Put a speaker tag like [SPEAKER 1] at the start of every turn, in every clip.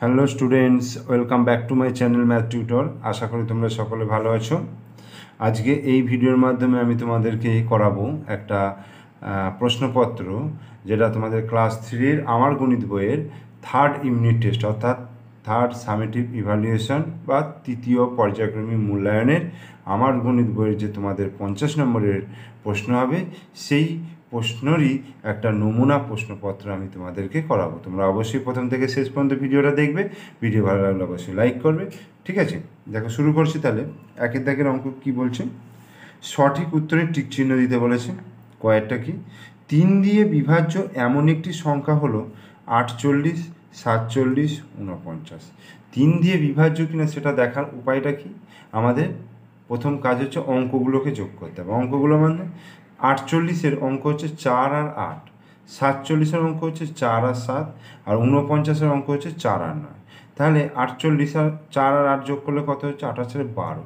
[SPEAKER 1] Hello students, welcome back to my channel math tutor. আশা করি তোমরা সকলে ভালো আছো। আজকে এই ভিডিওর মাধ্যমে আমি তোমাদেরকে করাবো একটা প্রশ্নপত্র, যেটা তোমাদের ক্লাস 3-র আমার গণিত বইয়ের থার্ড ইউনিট টেস্ট অর্থাৎ থার্ড সামেটিভ ইভ্যালুয়েশন বা তৃতীয় পর্যায়ক্রমিক মূল্যায়নের আমার গণিত বইয়ের যে তোমাদের 50 নম্বরের প্রশ্ন হবে, সেই প্রশ্নেরই একটা নমুনা প্রশ্নপত্র আমি তোমাদেরকে করাবো। তোমরা অবশ্যই প্রথম থেকে শেষ পর্যন্ত ভিডিওটা দেখবে। ভিডিও ভালো লাগলে অবশ্যই লাইক করবে, ঠিক আছে? দেখো, শুরু করছি তাহলে। একের দাগের অঙ্ক কি বলছে? সঠিক উত্তরে টিক চিহ্ন দিতে বলেছে। কয়েকটা কি? 3 দিয়ে বিভাজ্য এমন একটি সংখ্যা হলো 48, 47, 49। 3 দিয়ে বিভাজ্য কিনা সেটা দেখার উপায়টা কি? আমাদের প্রথম কাজ হচ্ছে অঙ্কগুলোকে যোগ করতে হবে। অঙ্কগুলো মানে 48-এর অঙ্ক হচ্ছে 4 আর 8, 47-এর অঙ্ক হচ্ছে 4 আর 7, আর 49-এর অঙ্ক হচ্ছে 4 আর 9। তাহলে 48 আর 4 আর 8 যোগ করলে কত হচ্ছে? 28 আর 12।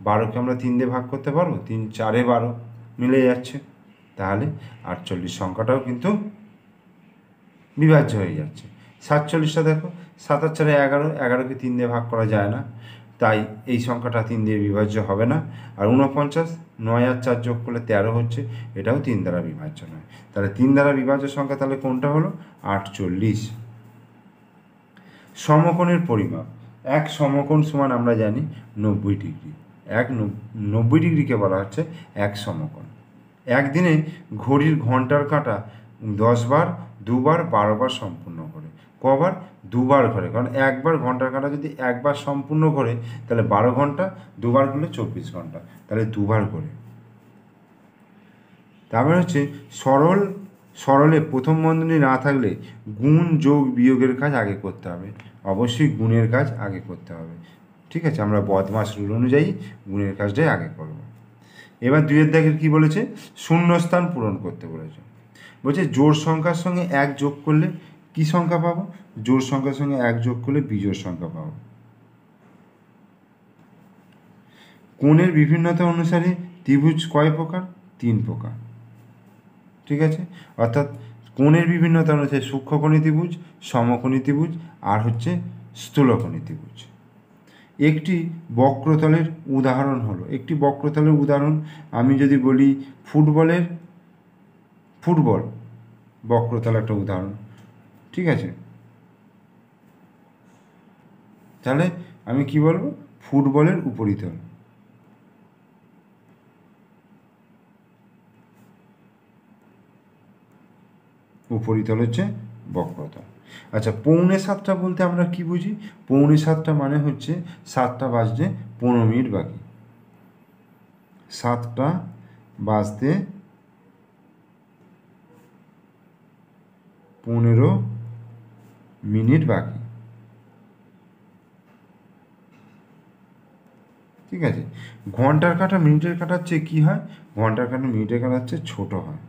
[SPEAKER 1] 12কে আমরা 3 দিয়ে ভাগ করতে পারবো? 3 4 12 মিলে যাচ্ছে। তাহলে 48 সংখ্যাটাও কিন্তু বিভাজ্য হয়ে যাচ্ছে। 47টা দেখো, 7 আর 4 11, 11কে 3 দিয়ে ভাগ করা যায় না, তাই এই সংখ্যাটা 3 দিয়ে বিভাজ্য হবে না। আর 49, 9 আর 4 যোগ করলে 13 হচ্ছে, এটাও 3 দ্বারা বিভাজ্য নয়। তাহলে 3 দ্বারা বিভাজ্য সংখ্যা তাহলে কোনটা হলো? 48। সমকোণের পরিমাপ। এক সমকোণ সমান আমরা জানি 90 ডিগ্রি। 90 ডিগ্রিকে বলা হচ্ছে এক সমকোণ। একদিনে ঘড়ির ঘন্টার কাঁটা 10 বার, 2 বার, 12 বার সম্পূর্ণ করে। কবার? 2 বার করে। কারণ একবার ঘন্টার কাঁটা যদি একবার সম্পূর্ণ করে তাহলে 12 ঘন্টা, 2 বার করলে 24 ঘন্টা, তাহলে 2 বার করে। তারপরে হচ্ছে সরলে প্রথম বন্ধনী না থাকলে গুণ যোগ বিয়োগের কাজ আগে করতে হবে। অবশ্যই গুণের কাজ আগে করতে হবে, ঠিক আছে? আমরা বদমাস রুল অনুযায়ী গুণের কাজটাই আগে করব। এবার 2-এর দাগের কী বলেছে? শূন্যস্থান পূরণ করতে বলেছে। বলছে জোড় সংখ্যার সঙ্গে 1 যোগ করলে কী সংখ্যা পাবো? জোড় সংখ্যার সঙ্গে 1 যোগ করলে বিজোড় সংখ্যা পাবো। কোণের বিভিন্নতা অনুসারে ত্রিভুজ কয় প্রকার? 3 প্রকার, ঠিক আছে? অর্থাৎ কোণের বিভিন্নতা অনুসারে সূক্ষ্মকোণী ত্রিভুজ, সমকোণী ত্রিভুজ আর হচ্ছে স্থূলকোণী ত্রিভুজ। একটি বক্রতলের উদাহরণ হলো, একটি বক্রতলের উদাহরণ আমি যদি বলি ফুটবল বক্রতল একটা উদাহরণ, ঠিক আছে? তাহলে আমি কি বলবো? ফুটবলের উপরিতল। উপরিতল হচ্ছে বক্রতল। আচ্ছা, 6:45 বলতে আমরা কি বুঝি? 6:45 মানে হচ্ছে 7টা বাজতে 15 মিনিট বাকি। 7টা বাজতে 15 মিনিট বাকি, ঠিক আছে? ঘন্টার কাঁটা মিনিটের কাঁটার চেয়ে কী হয়? ঘন্টার কাঁটা মিনিটের কাঁটার চেয়ে ছোটো হয়।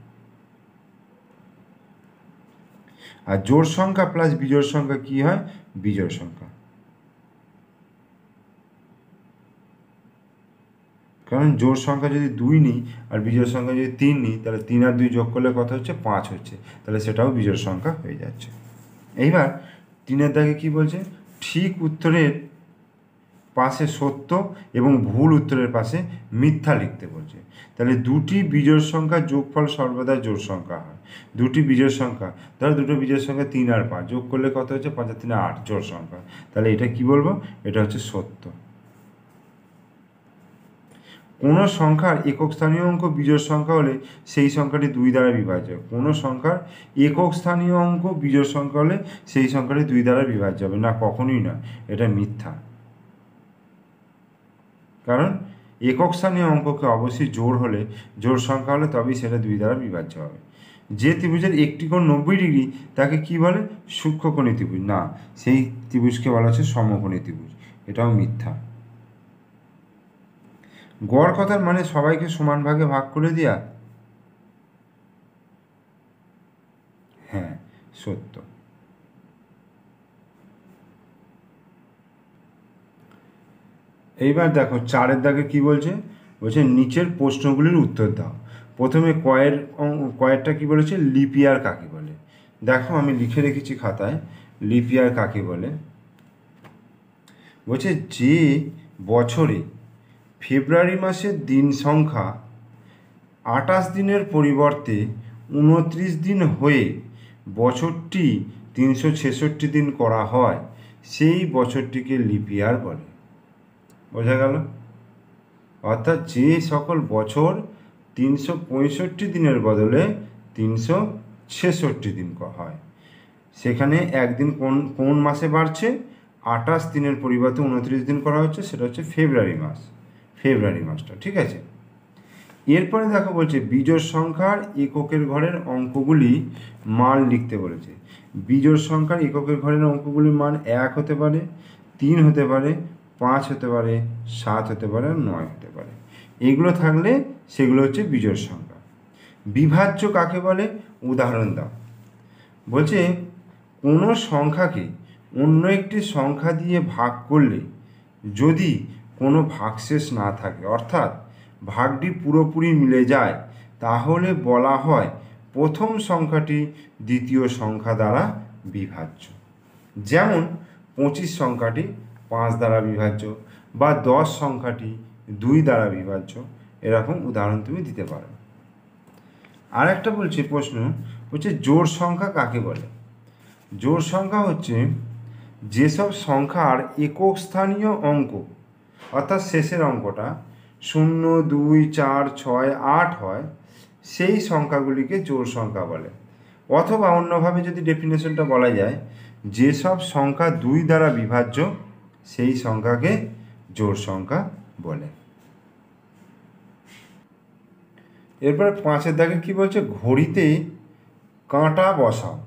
[SPEAKER 1] আর জোড় সংখ্যা প্লাস বিজোড় সংখ্যা কী হয়? বিজোড় সংখ্যা। কারণ জোড় সংখ্যা যদি 2 নিই আর বিজোড় সংখ্যা যদি 3 নিই, তাহলে 3 আর 2 যোগ করলে কত হচ্ছে? 5 হচ্ছে, তাহলে সেটাও বিজোড় সংখ্যা হয়ে যাচ্ছে। এইবার 3-এর দাগে কী বলছে? ঠিক উত্তরের পাশে সত্য এবং ভুল উত্তরের পাশে মিথ্যা লিখতে বলছে। তাহলে দুটি বিজোড় সংখ্যার যোগফল সর্বদা জোড় সংখ্যা হয়। দুটি বিজোড় সংখ্যা, ধরো দুটো বিজোড় সংখ্যা 3 আর 5 যোগ করলে কত হচ্ছে? 5 আর 3 8, জোড় সংখ্যা। তাহলে এটা কি বলবো? এটা হচ্ছে সত্য। কোনো সংখ্যার একক স্থানীয় অঙ্ক বিজোড় সংখ্যা হলে সেই সংখ্যাটি 2 দ্বারা বিভাজ্য। কোনো সংখ্যার একক স্থানীয় অঙ্ক বিজোড় সংখ্যা হলে সেই সংখ্যাটি 2 দ্বারা বিভাজ্য হবে না, কখনোই না, এটা মিথ্যা। কারণ একক স্থানীয় অঙ্ককে অবশ্যই জোড় সংখ্যা হলে তবেই সেটা 2 দ্বারা বিভাজ্য হবে। যে ত্রিভুজের একটি কোণ 90 ডিগ্রি তাকে কি বলে? সূক্ষ্মকোণী ত্রিভুজ। না, সেই ত্রিভুজকে বলা হচ্ছে সমকোণী ত্রিভুজ, এটাও মিথ্যা। গড় কথার মানে সবাইকে সমান ভাগে ভাগ করে দেয়া? হ্যাঁ, সত্য। এইবার দেখো 4-এর দাগে কি বলছে? বলছে নিচের প্রশ্নগুলির উত্তর দাও। প্রথমে কয়েরটা কি বলেছে? লিপ ইয়ার কাকে বলে? দেখো, আমি লিখে রেখেছি খাতায় লিপ ইয়ার কাকে বলে। বলছে যে বছরে ফেব্রুয়ারি মাসের দিন সংখ্যা 28 দিনের পরিবর্তে 29 দিন হয়ে বছরটি 366 দিন করা হয়, সেই বছরটিকে লিপ ইয়ার বলে। বোঝা গেল? অর্থাৎ যে সকল বছর 365 দিনের বদলে 366 দিন হয়, সেখানে একদিন কোন মাসে বাড়ছে? 28 দিনের পরিবর্তে 29 দিন করা হচ্ছে, সেটা হচ্ছে ফেব্রুয়ারি মাসটা। ঠিক আছে, এরপরে দেখো বলছে বিজোড় সংখ্যার এককের ঘরের অঙ্কগুলি মান লিখতে বলেছে। বিজোড় সংখ্যার এককের ঘরের অঙ্কগুলির মান 1 হতে পারে, 3 হতে পারে, 5 হতে পারে, 7 হতে পারে, 9 হতে পারে। এগুলো থাকলে সেগুলো হচ্ছে বিজোড় সংখ্যা। বিভাজ্য কাকে বলে? উদাহরণ দাও। বলছে কোনো সংখ্যাকে অন্য একটি সংখ্যা দিয়ে ভাগ করলে যদি কোনো ভাগশেষ না থাকে, অর্থাৎ ভাগটি পুরোপুরি মিলে যায়, তাহলে বলা হয় প্রথম সংখ্যাটি দ্বিতীয় সংখ্যা দ্বারা বিভাজ্য। যেমন 25 সংখ্যাটি 5 দ্বারা বিভাজ্য, বা 10 সংখ্যাটি 2 দ্বারা বিভাজ্য। এরকম উদাহরণ তুমি দিতে পারো। আর একটা বলছে প্রশ্ন, বলছে জোড় সংখ্যা কাকে বলে? জোড় সংখ্যা হচ্ছে যেসব সংখ্যার একক স্থানীয় অঙ্ক, অর্থাৎ শেষের অঙ্কটা 0, 2, 4, 6, 8 হয়, সেই সংখ্যাগুলিকে জোড় সংখ্যা বলে। অথবা অন্যভাবে যদি ডেফিনেশনটা বলা যায়, যেসব সংখ্যা 2 দ্বারা বিভাজ্য, সেই সংখ্যাকে জোড় সংখ্যা বলে। এরপরে 5-এর দাগে কী বলছে? ঘড়িতে কাঁটা বসাও।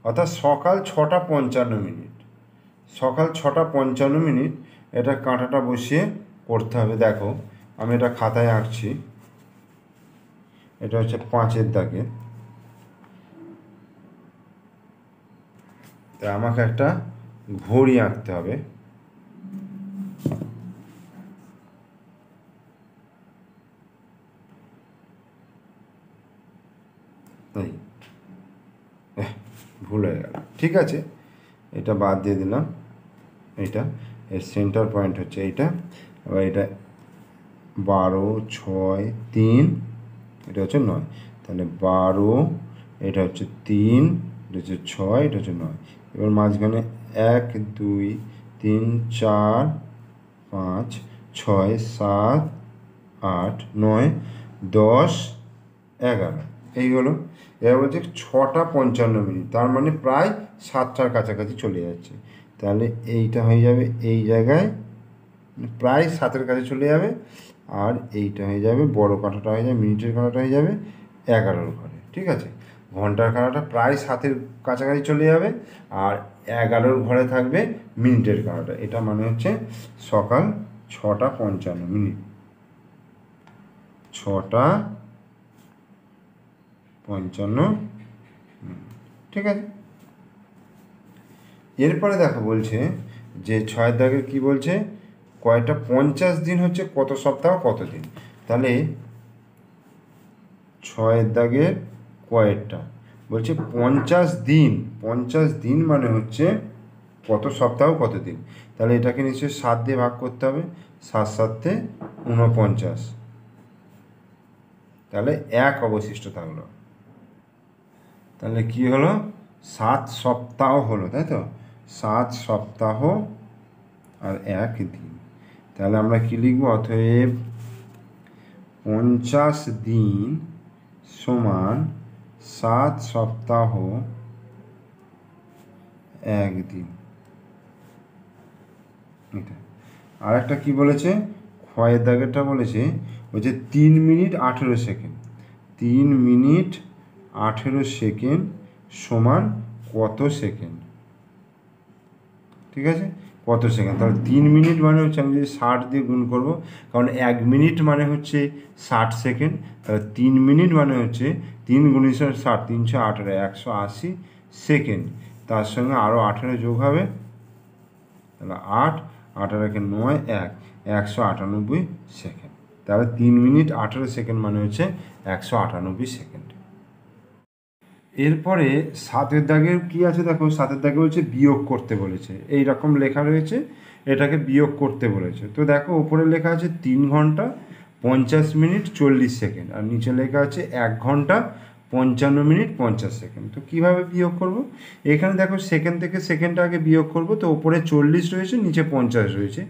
[SPEAKER 1] অর্থাৎ সকাল 6টা 55 মিনিট, সকাল 6টা 55 মিনিট এটা কাঁটাটা বসিয়ে করতে হবে। দেখো আমি এটা খাতায় আঁকছি। এটা হচ্ছে 5-এর দাগে। তাই আমাকে একটা ঘড়ি আঁকতে হবে। তাই ভুল হয়ে গেল। ঠিক আছে, এটা বাদ দিয়ে দিলাম। এটা এর সেন্টার পয়েন্ট হচ্ছে এইটা। এবার এটা 12, 6, 3, এটা হচ্ছে 9। তাহলে 12, এটা হচ্ছে 3, এটা হচ্ছে 6, এটা হচ্ছে 9। এবার মাঝখানে 1, 2, 3, 4, 5, 6, 7, 8, 9, 10, 11 এই হলো। এবার বলছে 6টা 55 মিনিট, তার মানে প্রায় 7টার কাছাকাছি চলে যাচ্ছে। তাহলে এইটা হয়ে যাবে এই জায়গায়, প্রায় 7-এর কাছে চলে যাবে। আর এইটা হয়ে যাবে, বড় কাঁটাটা হয়ে যাবে, মিনিটের কাঁটাটা হয়ে যাবে 11-র ঘরে। ঠিক আছে, ঘন্টার কাঁটাটা প্রায় 7-এর কাছাকাছি চলে যাবে, আর 11-র ঘরে থাকবে মিনিটের কাঁটাটা। এটা মানে হচ্ছে সকাল 6টা 55 মিনিট, 6টা 55। ঠিক আছে, এরপরে দেখো বলছে যে 6-এর দাগের কী বলছে? কয়টা 50 দিন হচ্ছে কত সপ্তাহ কত দিন। তাহলে 6-এর দাগের কয়েকটা বলছে 50 দিন। 50 দিন মানে হচ্ছে কত সপ্তাহ কত দিন। তাহলে এটাকে নিশ্চয়ই 7 দিয়ে ভাগ করতে হবে। 7 7 49। তাহলে 1 অবশিষ্ট থাকলো। তাহলে কি হলো? 7 সপ্তাহ হলো, তাই তো? 7 সপ্তাহ আর 1 দিন। তাহলে আমরা কি লিখব? অতএব 50 দিন সমান 7 সপ্তাহ 1 দিন। এটা আর একটা কী বলেছে? ক্ষয়ের দাগেরটা বলেছে, বলছে 3 মিনিট 18 সেকেন্ড। 3 মিনিট 18 সেকেন্ড সমান কত সেকেন্ড? ঠিক আছে, কত সেকেন্ড? তাহলে 3 মিনিট মানে হচ্ছে, আমি যদি 60 দিয়ে গুণ করবো, কারণ 1 মিনিট মানে হচ্ছে 60 সেকেন্ড। তাহলে 3 মিনিট মানে হচ্ছে 3 গুণিত 60, 318, 180 সেকেন্ড। তার সঙ্গে আরও 18 যোগ হবে, তাহলে 8, 18 9, 198 সেকেন্ড। তাহলে 3 মিনিট 18 সেকেন্ড মানে হচ্ছে 198 সেকেন্ড। এরপরে 7-এর দাগের কী আছে দেখো, 7-এর দাগে বলছে বিয়োগ করতে বলেছে, এই রকম লেখা রয়েছে, এটাকে বিয়োগ করতে বলেছে। তো দেখো ওপরে লেখা আছে 3 ঘন্টা 50 মিনিট 40 সেকেন্ড, আর নিচে লেখা আছে 1 ঘন্টা 55 মিনিট 50 সেকেন্ড। তো কীভাবে বিয়োগ করব? এখানে দেখো সেকেন্ড থেকে সেকেন্ডটা আগে বিয়োগ করব। তো ওপরে 40 রয়েছে, নিচে 50 রয়েছে,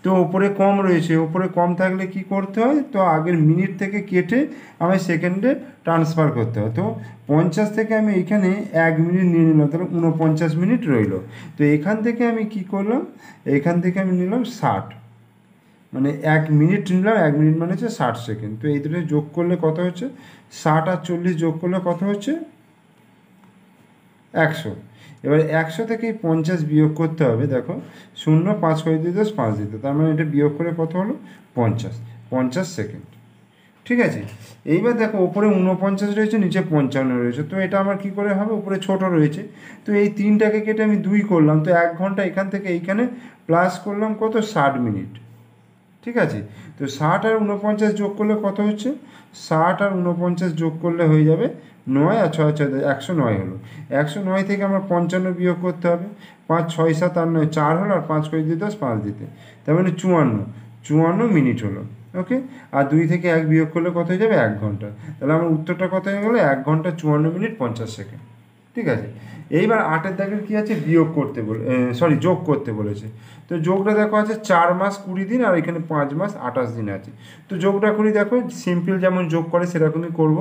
[SPEAKER 1] তো ওপরে কম রয়েছে, ওপরে কম থাকলে কি করতে হয়, তো আগের মিনিট থেকে কেটে আমায় সেকেন্ডে ট্রান্সফার করতে হয়। তো 50 থেকে আমি এখানে 1 মিনিট নিয়ে নিলাম, তাহলে 49 মিনিট রইল। তো এখান থেকে আমি কি করলাম, এখান থেকে আমি নিলাম 60, মানে 1 মিনিট নিলাম, 1 মিনিট মানে হচ্ছে 60 সেকেন্ড। তো এই দুটো যোগ করলে কত হচ্ছে, 60 আর 40 যোগ করলে কত হচ্ছে, 100। এবার 100 থেকে 50 বিয়োগ করতে হবে। দেখো 0 5 করে দিতে 5 দিতে, তার মানে এটা বিয়োগ করে কত হলো, 50 সেকেন্ড। ঠিক আছে, এইবার দেখো ওপরে 49 রয়েছে, নিচে 55 রয়েছে। তো এটা আমার কি করে হবে, উপরে ছোট রয়েছে, তো এই 3টাকে কেটে আমি 2 করলাম। তো 1 ঘন্টা এখান থেকে এইখানে প্লাস করলাম কত, 60 মিনিট। ঠিক আছে, তো 60 আর 49 যোগ করলে কত হচ্ছে, 60 আর 49 যোগ করলে হয়ে যাবে 9 আর 6 6 109 হলো। 109 থেকে আমার 55 বিয়োগ করতে হবে, 5 6 7 আর 9 4 হলো, আর 5 করে দিতে 5 দিতে, তার মানে 54 মিনিট হলো। ওকে, আর 2 থেকে 1 বিয়োগ করলে কত হয়ে যাবে, 1 ঘন্টা। তাহলে আমার উত্তরটা কত হয়ে গেলো, 1 ঘন্টা 54 মিনিট 50 সেকেন্ড। ঠিক আছে, এইবার 8-এর দাগের কী আছে, বিয়োগ করতে যোগ করতে বলেছে। তো যোগটা দেখো আছে 4 মাস 20 দিন, আর এখানে 5 মাস 28 দিন আছে। তো যোগটা করি, দেখো সিম্পল যেমন যোগ করে সেরকমই করব।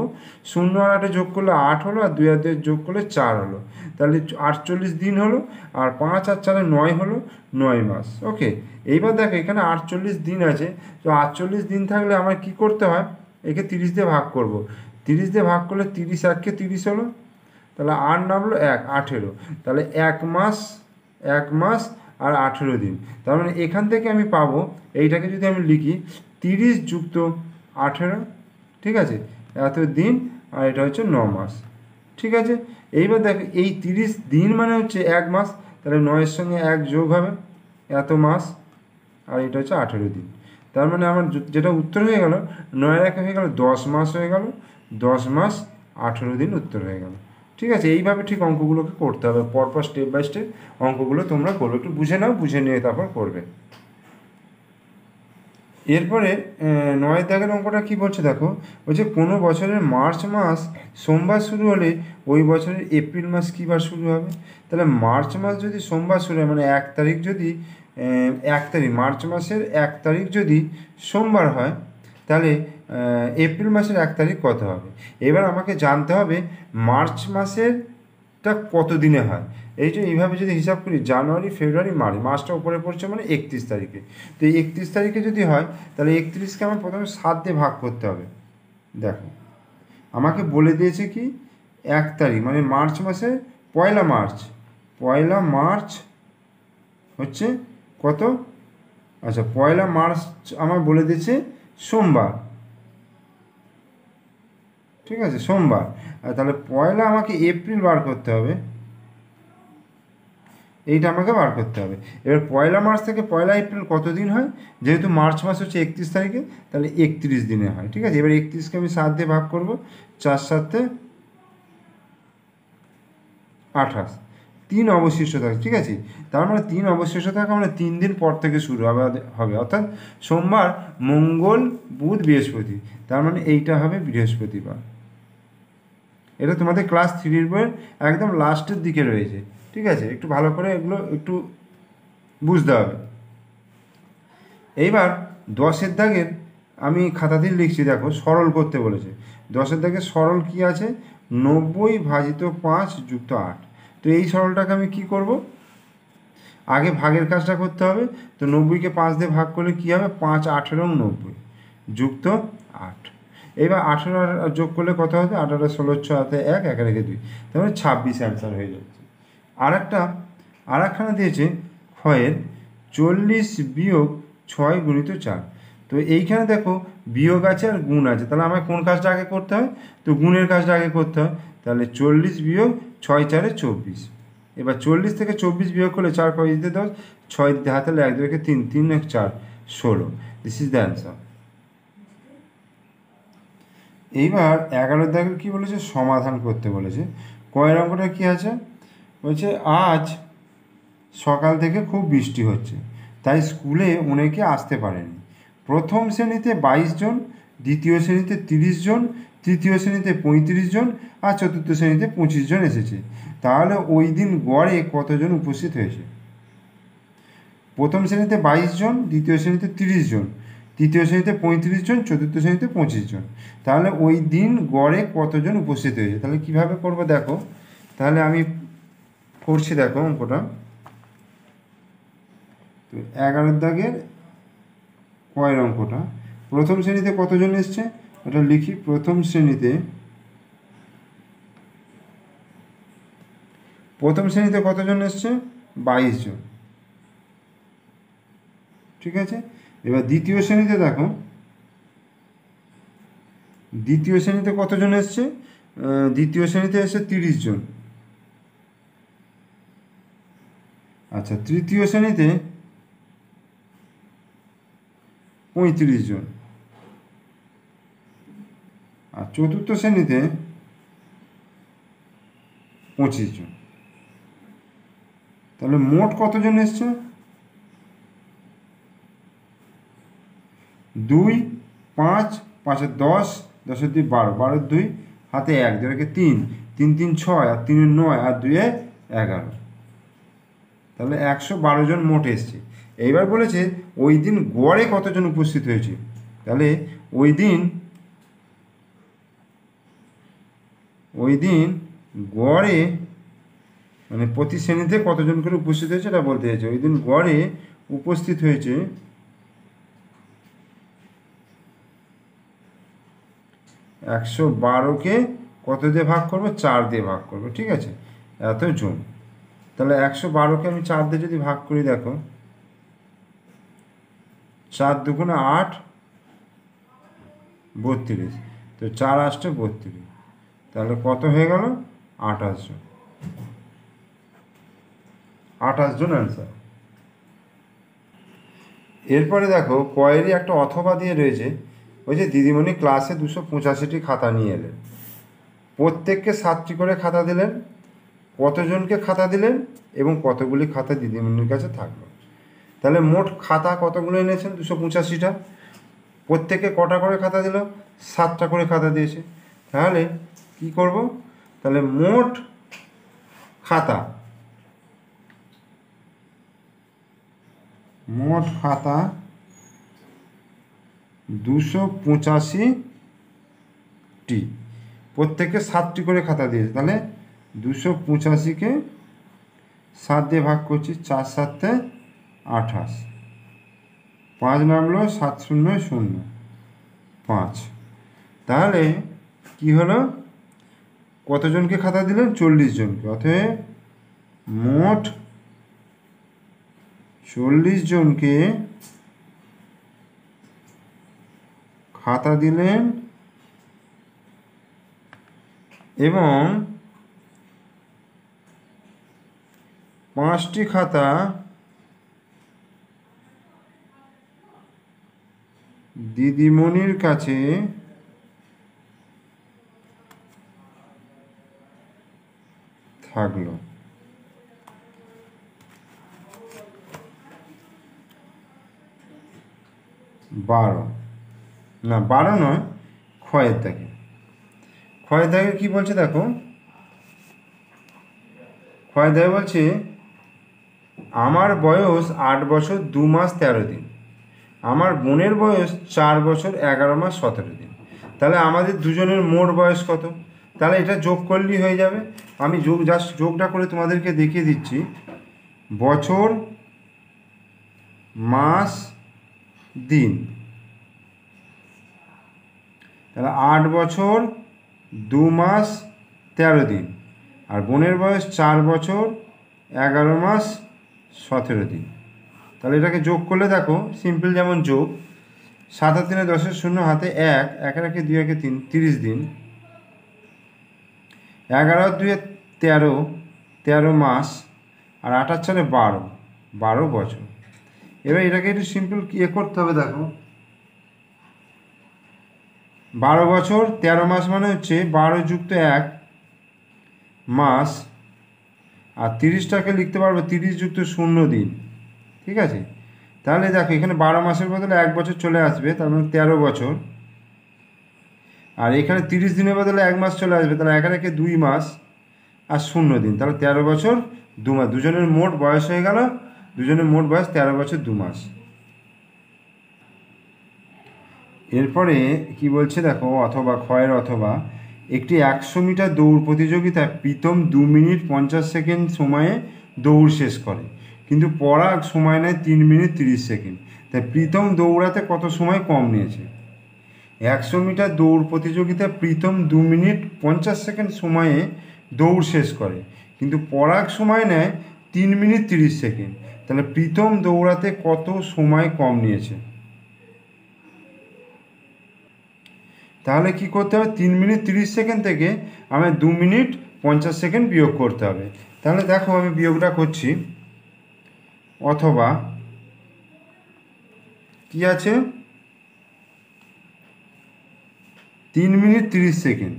[SPEAKER 1] 0 আর 8 যোগ করলে 8 হলো, আর 2 আর 2 যোগ করলে 4 হলো, তাহলে 48 দিন হলো, আর 5 আর 4 9 হলো, 9 মাস। ওকে, এইবার দেখো এখানে 48 দিন আছে। তো 48 দিন থাকলে আমার কি করতে হয়, একে 30 দিয়ে ভাগ করব। 30 দিয়ে ভাগ করলে 30 1 30 হলো, তাহলে 8 নামলো 1 18, তাহলে 1 মাস আর 18 দিন। তার মানে এখান থেকে আমি পাবো, এইটাকে যদি আমি লিখি 30 যুক্ত 18, ঠিক আছে, এত দিন, আর এটা হচ্ছে 9 মাস। ঠিক আছে, এইবার দেখো এই 30 দিন মানে হচ্ছে 1 মাস, তাহলে 9-এর সঙ্গে 1 যোগ হবে, এত মাস, আর এটা হচ্ছে 18 দিন। তার মানে আমার যেটা উত্তর হয়ে গেল, 9 1 হয়ে গেল 10 মাস হয়ে গেল, 10 মাস 18 দিন উত্তর হয়ে গেল। ঠিক আছে, এইভাবে ঠিক অঙ্কগুলোকে করতে হবে, পরপর স্টেপ বাই স্টেপ অঙ্কগুলো তোমরা করবে, একটু বুঝে নাও, বুঝে নিয়ে তারপর করবে। এরপরে 9 দাগের অঙ্কটা কী বলছে দেখো, বলছে কোনো বছরের মার্চ মাস সোমবার শুরু হলে ওই বছরের এপ্রিল মাস কী বার শুরু হবে। তাহলে মার্চ মাস যদি সোমবার শুরু হয়, মানে 1 তারিখ যদি 1 তারিখ মার্চ মাসের 1 তারিখ যদি সোমবার হয়, তাহলে এপ্রিল মাসের 1 তারিখ কত হবে। এবার আমাকে জানতে হবে মার্চ মাসেরটা কত দিনে হয়। এই যে এইভাবে যদি হিসাব করি, জানুয়ারি ফেব্রুয়ারি মার্চ, মাসটা উপরে পড়ছে মানে 31 তারিখে। তো এই 31 তারিখে যদি হয়, তাহলে 31কে আমার প্রথমে 7 দিয়ে ভাগ করতে হবে। দেখো আমাকে বলে দিয়েছে কি 1 তারিখ, মানে মার্চ মাসে পয়লা মার্চ হচ্ছে কত, আচ্ছা পয়লা মার্চ আমার বলে দিয়েছে সোমবার। ঠিক আছে, সোমবার। আর তাহলে পয়লা আমাকে এপ্রিল বার করতে হবে, এইটা আমাকে বার করতে হবে। এবার পয়লা মার্চ থেকে পয়লা এপ্রিল কত দিন হয়, যেহেতু মার্চ মাস হচ্ছে 31 তারিখে, তাহলে 31 দিনে হয়। ঠিক আছে, এবার 31কে আমি 7 দিয়ে ভাগ করবো, 4 7 28, 3 অবশিষ্ট থাকে। ঠিক আছে, তার মানে 3 অবশিষ্ট থাকে, মানে 3 দিন পর থেকে শুরু হবে, অর্থাৎ সোমবার মঙ্গল বুধ বৃহস্পতি, তার মানে এইটা হবে বৃহস্পতিবার। এটা তোমাদের ক্লাস 3-এর বইয়ের একদম লাস্টের দিকে রয়েছে। ঠিক আছে, একটু ভালো করে এগুলো একটু বুঝতে হবে। এইবার 10-এর দাগের আমি খাতাতে লিখছি, দেখো সরল করতে বলেছে। 10-এর দাগের সরল কি আছে, 90 ভাজিত 5 যুক্ত 8। তো এই সরলটাকে আমি কি করব, আগে ভাগের কাজটা করতে হবে। তো 90কে 5 দিয়ে ভাগ করলে কী হবে, 5 18 90 যুক্ত 8। এবার 18 যোগ করলে কত হবে, 18 16 6 1 1 রেখে 2, তারপরে 26 অ্যান্সার হয়ে যাচ্ছে। আরেকখানা দিয়েছে ক্ষয়ের 40 বিয়োগ 6 গুণিত 4। তো এইখানে দেখো বিয়োগ আছে আর গুণ আছে, তাহলে আমার কোন কাজটা আগে করতে হয়, তো গুণের কাজটা আগে করতে হয়। তাহলে 40 বিয়োগ 6 4 24। এবার 40 থেকে 24 বিয়োগ করলে 4 করে দিতে 10, 6 দিতে হাতে 1 2 3 3 1 4 16। This is the answer. এইবার 11 দাগের কী বলেছে, সমাধান করতে বলেছে। কয়ের অঙ্কটা কী আছে, বলছে আজ সকাল থেকে খুব বৃষ্টি হচ্ছে, তাই স্কুলে অনেকে আসতে পারেনি। প্রথম শ্রেণীতে 22 জন, দ্বিতীয় শ্রেণীতে 30 জন, তৃতীয় শ্রেণীতে 35 জন, আর চতুর্থ শ্রেণীতে 25 জন এসেছে। তাহলে ওই দিন গড়ে কতজন উপস্থিত হয়েছে? প্রথম শ্রেণীতে 22 জন, দ্বিতীয় শ্রেণীতে 30 জন, তৃতীয় শ্রেণীতে 35 জন, চতুর্থ শ্রেণীতে 25 জন। তাহলে ওই দিন গড়ে কতজন উপস্থিত হয়েছে? তাহলে কিভাবে করব দেখো, তাহলে আমি করছি, দেখো অঙ্কটা। তো 11 দাগের কয়ের অঙ্কটা, প্রথম শ্রেণীতে কতজন এসছে এটা লিখি। প্রথম শ্রেণীতে কতজন এসছে? 22 জন, ঠিক আছে। এবার দ্বিতীয় শ্রেণীতে দেখো, দ্বিতীয় শ্রেণীতে কতজন এসছে? দ্বিতীয় শ্রেণীতে এসছে 30 জন। আচ্ছা, তৃতীয় শ্রেণীতে 35 জন, আর চতুর্থ শ্রেণীতে 25 জন। তাহলে মোট কতজন এসছে? 2, 5, 5 10, 10 2 12, 12 2 হাতে 1, যেটাকে 3, 3 3 6, আর 3 9, আর 2 11। তাহলে 112 জন মোট এসছে। এইবার বলেছে ওই দিন গড়ে কতজন উপস্থিত হয়েছে। তাহলে ওই দিন গড়ে মানে প্রতি শ্রেণীতে কতজন করে উপস্থিত হয়েছে এটা বলতে চাইছে। ওই দিন গড়ে উপস্থিত হয়েছে 112কে কত দিয়ে ভাগ করবো? 4 দিয়ে ভাগ করবো, ঠিক আছে। এত জন, তাহলে 112কে আমি 4 দিয়ে যদি ভাগ করি, দেখো 4 দুগুণে 8, 32, তো 4 8 32, তাহলে কত হয়ে গেল? 28 জন। 28 জন অ্যান্সার। এরপরে দেখো কয়েরই একটা অথবা দিয়ে রয়েছে, ওই যে দিদিমণি ক্লাসে 285টি খাতা নিয়ে এলেন, প্রত্যেককে 7টি করে খাতা দিলেন, কতজনকে খাতা দিলেন এবং কতগুলি খাতা দিদিমণির কাছে থাকলো। তাহলে মোট খাতা কতগুলো এনেছেন? 285টা। প্রত্যেকে কটা করে খাতা দিল? 7টা করে খাতা দিয়েছে। তাহলে কি করব? তাহলে মোট খাতা 285টি, প্রত্যেকে 7টি করে খাতা দিয়েছে। তাহলে 285কে 7 দিয়ে ভাগ করছি, 4 7 28, 5 নামলো 7 0 0 5। তাহলে কি হলো? কতজনকে খাতা দিলেন? 40 জনকে। অতএব মোট 40 জনকে খাতা দিলেন এবং 5টি খাতা দিদিমণির কাছে থাকলো। 12 না, 12 নয়, ক্ষয়ের দাগে। ক্ষয়ের দাগে কী বলছে দেখো, ক্ষয়ের দাগে বলছে আমার বয়স 8 বছর 2 মাস 13 দিন, আমার বোনের বয়স 4 বছর 11 মাস 17 দিন। তাহলে আমাদের দুজনের মোট বয়স কত? তাহলে এটা যোগ করলেই হয়ে যাবে। আমি জাস্ট যোগটা করে তোমাদেরকে দেখিয়ে দিচ্ছি। বছর, মাস, দিন, তাহলে 8 বছর 2 মাস 13 দিন, আর বোনের বয়স 4 বছর 11 মাস 17 দিন। তাহলে এটাকে যোগ করলে দেখো সিম্পল, যেমন যোগ 7 আর 3 10 0 হাতে 1, 1 আর 1 2 1 3, 30 দিন, 11 আর 2 13, 13 মাস, আর 8 আর 4 12, 12 বছর। এবার এটাকে একটু সিম্পল করতে হবে। দেখো 12 বছর 13 মাস মানে হচ্ছে 12 যুক্ত 1, মাস, আর 30টাকে লিখতে পারবো 30 যুক্ত 0 দিন। ঠিক আছে, তাহলে দেখো এখানে 12 মাসের বদলে 1 বছর চলে আসবে, তার মানে 13 বছর। আর এখানে 30 দিনের বদলে 1 মাস চলে আসবে, তাহলে এখানে 2 মাস আর 0 দিন, তাহলে 13 বছর 2 মাস। দুজনের মোট বয়স হয়ে গেল, দুজনের মোট বয়স 13 বছর 2 মাস। এরপরে কি বলছে দেখো, অথবা ক্ষয়ের অথবা একটি 100 মিটার দৌড় প্রতিযোগিতায় প্রীতম 2 মিনিট 50 সেকেন্ড সময়ে দৌড় শেষ করে, কিন্তু পরাগ সময় নেয় 3 মিনিট 30 সেকেন্ড। তাই প্রীতম দৌড়াতে কত সময় কম নিয়েছে? 100 মিটার দৌড় প্রতিযোগিতায় প্রীতম 2 মিনিট 50 সেকেন্ড সময়ে দৌড় শেষ করে, কিন্তু পরাগ সময় নেয় 3 মিনিট 30 সেকেন্ড। তাহলে প্রীতম দৌড়াতে কত সময় কম নিয়েছে? তাহলে কি করতে হবে, 3 মিনিট 30 সেকেন্ড থেকে আমি 2 মিনিট 50 সেকেন্ড বিয়োগ করতে হবে। তাহলে দেখো আমি বিয়োগটা করছি। অথবা কি আছে, 3 মিনিট 30 সেকেন্ড,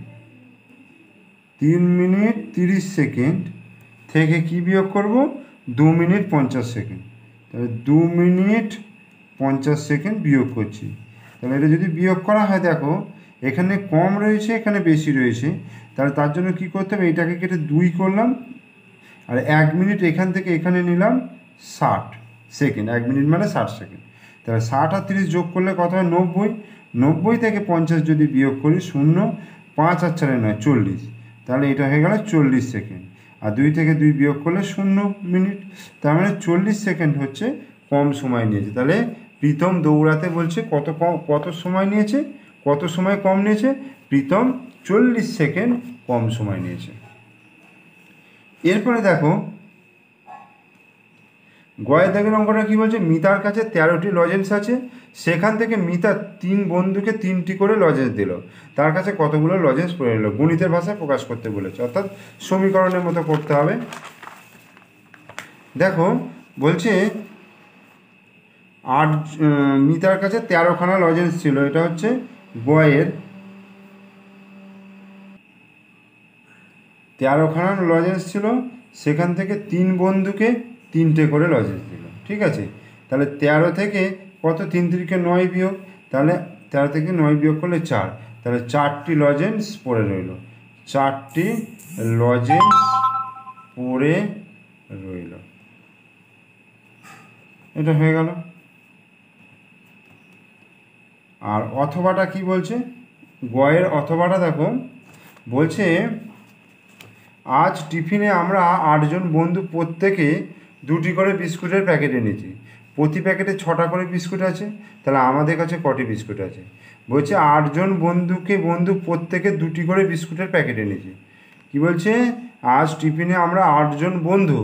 [SPEAKER 1] 3 মিনিট 30 সেকেন্ড থেকে কি বিয়োগ করব, 2 মিনিট 50 সেকেন্ড। তাহলে 2 মিনিট 50 সেকেন্ড বিয়োগ করছি। তাহলে এটা যদি বিয়োগ করা হয়, দেখো এখানে কম রয়েছে, এখানে বেশি রয়েছে, তাহলে তার জন্য কি করতে হবে, এটাকে কেটে 2 করলাম, আর 1 মিনিট এখান থেকে এখানে নিলাম 60 সেকেন্ড, 1 মিনিট মানে 60 সেকেন্ড। তাহলে 60 আর 30 যোগ করলে কত হয়, 90। 90 থেকে 50 যদি বিয়োগ করি, 0, 5 আর 4 9, 40। তাহলে এটা হয়ে গেল 40 সেকেন্ড। আর 2 থেকে 2 বিয়োগ করলে 0 মিনিট, তার মানে 40 সেকেন্ড হচ্ছে কম সময় নিয়েছে। তাহলে প্রীতম দৌড়াতে বলছে কত সময় নিয়েছে, কত সময় কম নিয়েছে? প্রীতম 40 সেকেন্ড কম সময় নিয়েছে। এরপরে দেখো গয়ের দাগের অঙ্কটা কী বলছে, মিতার কাছে 13টি লজেন্স আছে, সেখান থেকে মিতা 3 বন্ধুকে 3টি করে লজেন্স দিল, তার কাছে কতগুলো লজেন্স পড়ে এলো? গণিতের ভাষায় প্রকাশ করতে বলেছে, অর্থাৎ সমীকরণের মতো করতে হবে। দেখো বলছে মিতার কাছে 13খানা লজেন্স ছিল, এটা হচ্ছে গয়ের 13খানা লজেন্স ছিল, সেখান থেকে 3 বন্ধুকে 3টে করে লজেন্স দিল। ঠিক আছে, তাহলে 13 থেকে কত, 3 3 9 বিয়োগ, তাহলে 13 থেকে 9 বিয়োগ করলে 4, তাহলে 4টি লজেন্স পড়ে রইল, 4টি লজেন্স পড়ে রইল। এটা হয়ে গেল। আর অথবাটা কি বলছে, গয়ের অথবাটা দেখো বলছে আজ টিফিনে আমরা 8 জন বন্ধু প্রত্যেকে 2টি করে বিস্কুটের প্যাকেট এনেছি, প্রতি প্যাকেটে 6টা করে বিস্কুট আছে, তাহলে আমাদের কাছে কটি বিস্কুট আছে? বলছে 8 জন বন্ধু প্রত্যেকে 2টি করে বিস্কুটের প্যাকেট এনেছি। কি বলছে, আজ টিফিনে আমরা 8 জন বন্ধু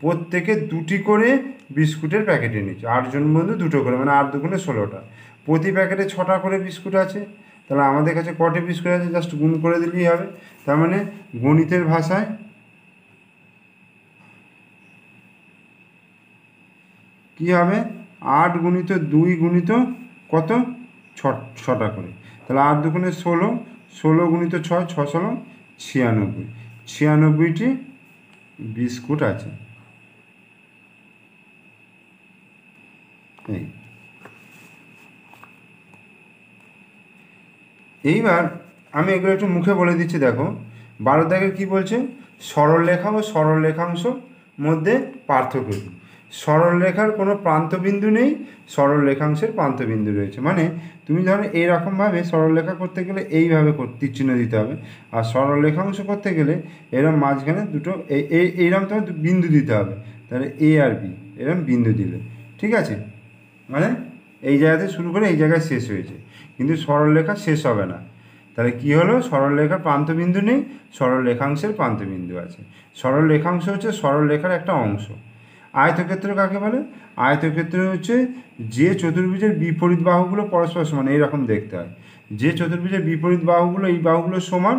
[SPEAKER 1] প্রত্যেকে 2টি করে বিস্কুটের প্যাকেট এনেছি। 8 জন বন্ধু 2টো করে, মানে 8 2 16টা, প্রতি প্যাকেটে 6টা করে বিস্কুট আছে, তাহলে আমাদের কাছে কটি বিস্কুট আছে, জাস্ট গুণ করে দিলেই হবে। তার মানে গণিতের ভাষায় কি হবে, 8 গুণিত 2 গুণিত কত, 6টা করে, তাহলে 8 2 16, 16 গুণিত 6, 6 16 96, 96টি বিস্কুট আছে। এইবার আমি এগুলো একটু মুখে বলে দিচ্ছি। দেখো 12 দাগের কী বলছে, সরলরেখা ও সরলরেখাংশ মধ্যে পার্থক্য কী? সরলরেখার কোনো প্রান্তবিন্দু নেই, সরলরেখাংশের প্রান্তবিন্দু রয়েছে। মানে তুমি ধরো এইরকমভাবে সরলরেখা করতে গেলে এইভাবে তীরচিহ্ন দিতে হবে, আর সরলরেখাংশ করতে গেলে এরকম মাঝখানে দুটো এইরকম তোমার বিন্দু দিতে হবে, তাহলে এ আর বি এরকম বিন্দু দিলে ঠিক আছে। মানে এই জায়গাতে শুরু করে এই জায়গায় শেষ হয়েছে, কিন্তু সরলরেখা শেষ হবে না। তাহলে কি হলো, সরলরেখার প্রান্তবিন্দু নেই, সরলরেখাংশের প্রান্তবিন্দু আছে। সরলরেখাংশ হচ্ছে সরলরেখার একটা অংশ। আয়তক্ষেত্র কাকে বলে? আয়তক্ষেত্র হচ্ছে যে চতুর্ভুজের বিপরীত বাহুগুলো পরস্পর সমান, এইরকম দেখতে হয়। যে চতুর্ভুজের বিপরীত বাহুগুলো এই বাহুগুলো সমান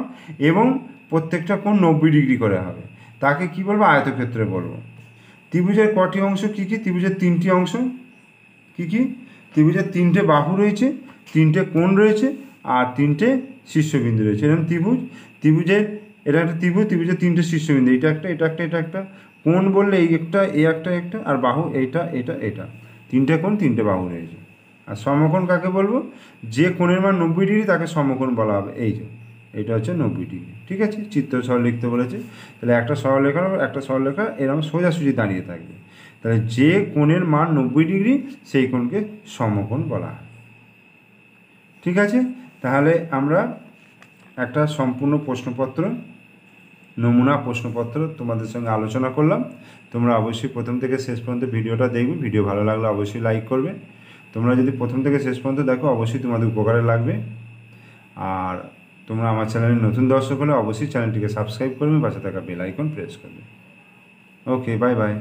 [SPEAKER 1] এবং প্রত্যেকটা কোণ 90 ডিগ্রি করে হবে, তাকে কি বলবো, আয়তক্ষেত্র বলবো। ত্রিভুজের কটি অংশ কী কী? ত্রিভুজের 3টি অংশ। কী কী? ত্রিভুজের 3টে বাহু রয়েছে, 3টে কোণ রয়েছে, আর 3টে শীর্ষবিন্দু রয়েছে। এরকম ত্রিভুজের এটা একটা ত্রিভুজ, ত্রিভুজের তিনটে শীর্ষবিন্দু, এটা একটা, এটা একটা, এটা একটা। কোণ বললে এই একটা, এই একটা, একটা, আর বাহু এইটা, এটা, এটা, তিনটে কোণ, তিনটে বাহু রয়েছে। আর সমকোণ কাকে বলবো? যে কোণের মান 90 ডিগ্রি তাকে সমকোণ বলা হবে। এই যে এটা হচ্ছে 90 ডিগ্রি। ঠিক আছে, চিত্র সরল লিখতে বলেছে, তাহলে একটা সরলরেখা এরকম সোজাসুজি দাঁড়িয়ে থাকবে। তাহলে যে কোণের মান 90 ডিগ্রি সেই কোণকে সমকোণ বলা হয়। ঠিক আছে, তাহলে আমরা একটা সম্পূর্ণ প্রশ্নপত্র, নমুনা প্রশ্নপত্র তোমাদের সঙ্গে আলোচনা করলাম। তোমরা অবশ্যই প্রথম থেকে শেষ পর্যন্ত ভিডিওটা দেখবে। ভিডিও ভালো লাগলে অবশ্যই লাইক করবে। তোমরা যদি প্রথম থেকে শেষ পর্যন্ত দেখো অবশ্যই তোমাদের উপকারে লাগবে। আর তোমরা আমার চ্যানেলের নতুন দর্শক হলে অবশ্যই চ্যানেলটিকে সাবস্ক্রাইব করবে, পাশে থাকা বেল আইকন প্রেস করবে। ওকে, বাই বাই।